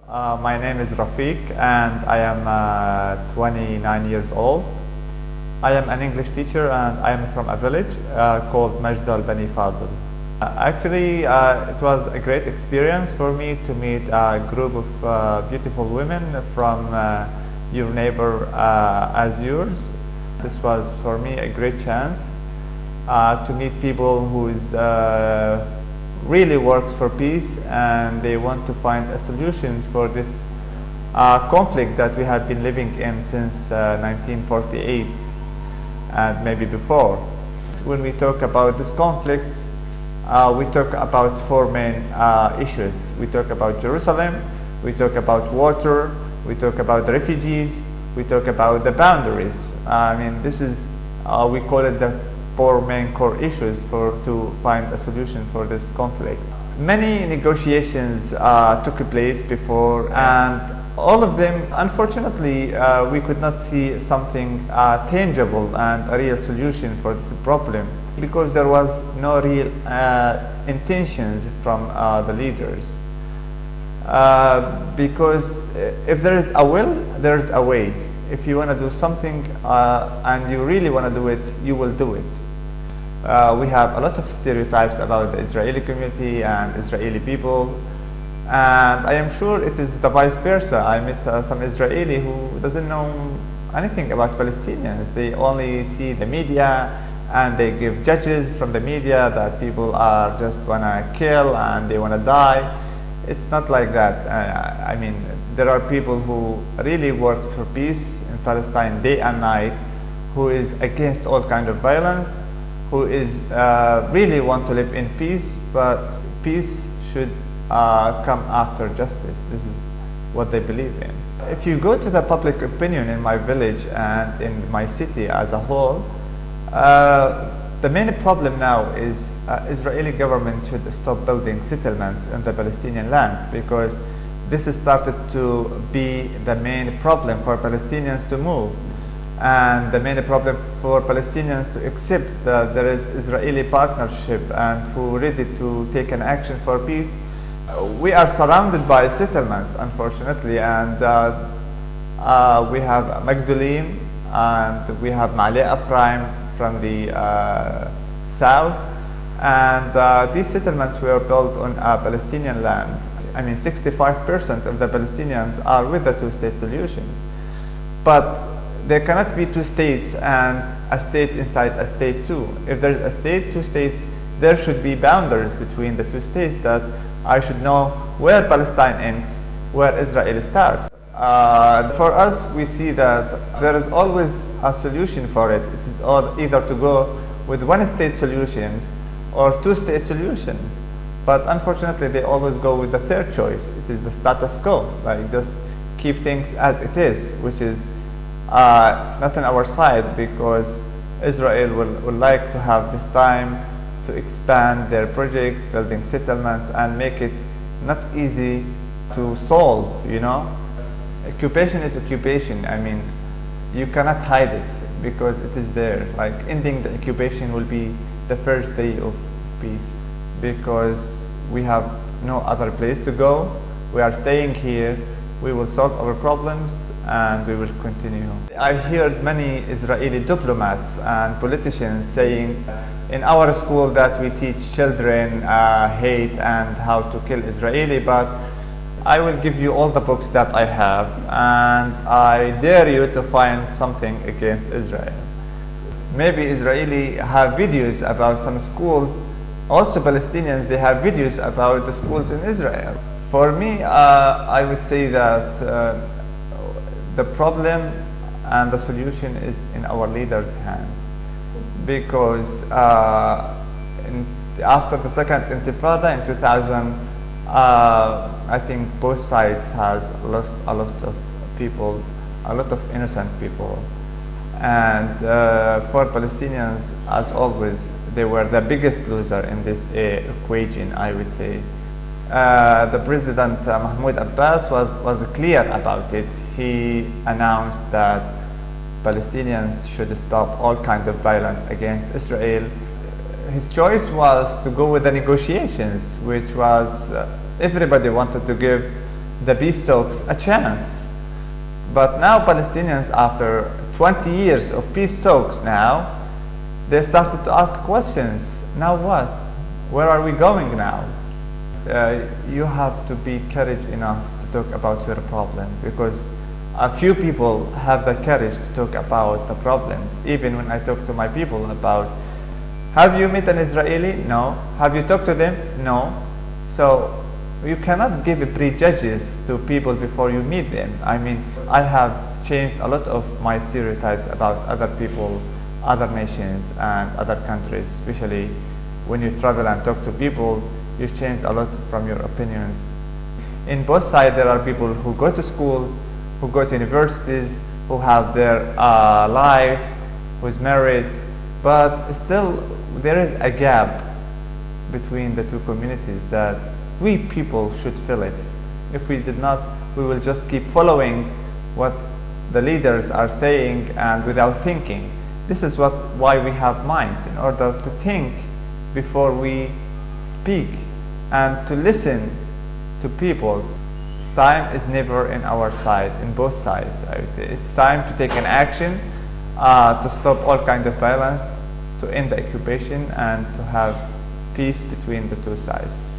My name is Rafiq and I am 29 years old. I am an English teacher and I am from a village called Meg'del Bani Fadel. It was a great experience for me to meet a group of beautiful women from your neighbor as yours. This was for me a great chance to meet people who really works for peace and they want to find solutions for this conflict that we have been living in since 1948 and maybe before. When we talk about this conflict, we talk about four main issues. We talk about Jerusalem, we talk about water, we talk about the refugees, we talk about the boundaries. This is, we call it the four main core issues to find a solution for this conflict. Many negotiations took place before, and all of them, unfortunately, we could not see something tangible and a real solution for this problem because there was no real intentions from the leaders. Because if there is a will, there is a way. If you want to do something and you really want to do it, you will do it. We have a lot of stereotypes about the Israeli community and Israeli people, and I am sure it is the vice versa. I met some Israeli who doesn't know anything about Palestinians. They only see the media and they give judges from the media that people are just wanna kill and they wanna die. It's not like that. There are people who really work for peace in Palestine day and night, who is against all kind of violence, who is really want to live in peace, but peace should come after justice. This is what they believe in. If you go to the public opinion in my village and in my city as a whole, the main problem now is Israeli government should stop building settlements in the Palestinian lands, because this has started to be the main problem for Palestinians to move. And the main problem for Palestinians to accept that there is Israeli partnership and who are ready to take an action for peace. We are surrounded by settlements, unfortunately, and we have Magdalene and we have Ma'ale Ephraim from the south, and these settlements were built on Palestinian land. 65% of the Palestinians are with the two-state solution, but there cannot be two states and a state inside a state too. If there's a state, two states, there should be boundaries between the two states, that I should know where Palestine ends, where Israel starts. For us, we see that there is always a solution for it. It is either to go with one-state solutions or two-state solutions. But unfortunately, they always go with the third choice. It is the status quo, like just keep things as it is, which is it's not on our side, because Israel would like to have this time to expand their project, building settlements, and make it not easy to solve, Occupation is occupation. You cannot hide it because it is there. Like ending the occupation will be the first day of peace, because we have no other place to go. We are staying here. We will solve our problems and we will continue. I heard many Israeli diplomats and politicians saying in our school that we teach children hate and how to kill Israeli, but I will give you all the books that I have and I dare you to find something against Israel. Maybe Israeli have videos about some schools. Also Palestinians, they have videos about the schools in Israel. For me, I would say that the problem and the solution is in our leaders' hand, because after the second Intifada in 2000, I think both sides has lost a lot of people, a lot of innocent people, and for Palestinians, as always, they were the biggest loser in this equation, I would say. The President Mahmoud Abbas was clear about it. He announced that Palestinians should stop all kinds of violence against Israel. His choice was to go with the negotiations, which was everybody wanted to give the peace talks a chance. But now Palestinians, after 20 years of peace talks now, they started to ask questions. Now what? Where are we going now? You have to be courage enough to talk about your problem, because a few people have the courage to talk about the problems. Even when I talk to my people about, have you met an Israeli? No. Have you talked to them? No. So you cannot give prejudices to people before you meet them. I mean, I have changed a lot of my stereotypes about other people, other nations and other countries, especially when you travel and talk to people, you change a lot from your opinions. In both sides, there are people who go to schools, who go to universities, who have their life, who's married, but still there is a gap between the two communities that we people should fill it. If we did not, we will just keep following what the leaders are saying and without thinking. This is why we have minds, in order to think before we speak and to listen to people. Time is never in our side, in both sides, I would say. It's time to take an action to stop all kinds of violence, to end the occupation, and to have peace between the two sides.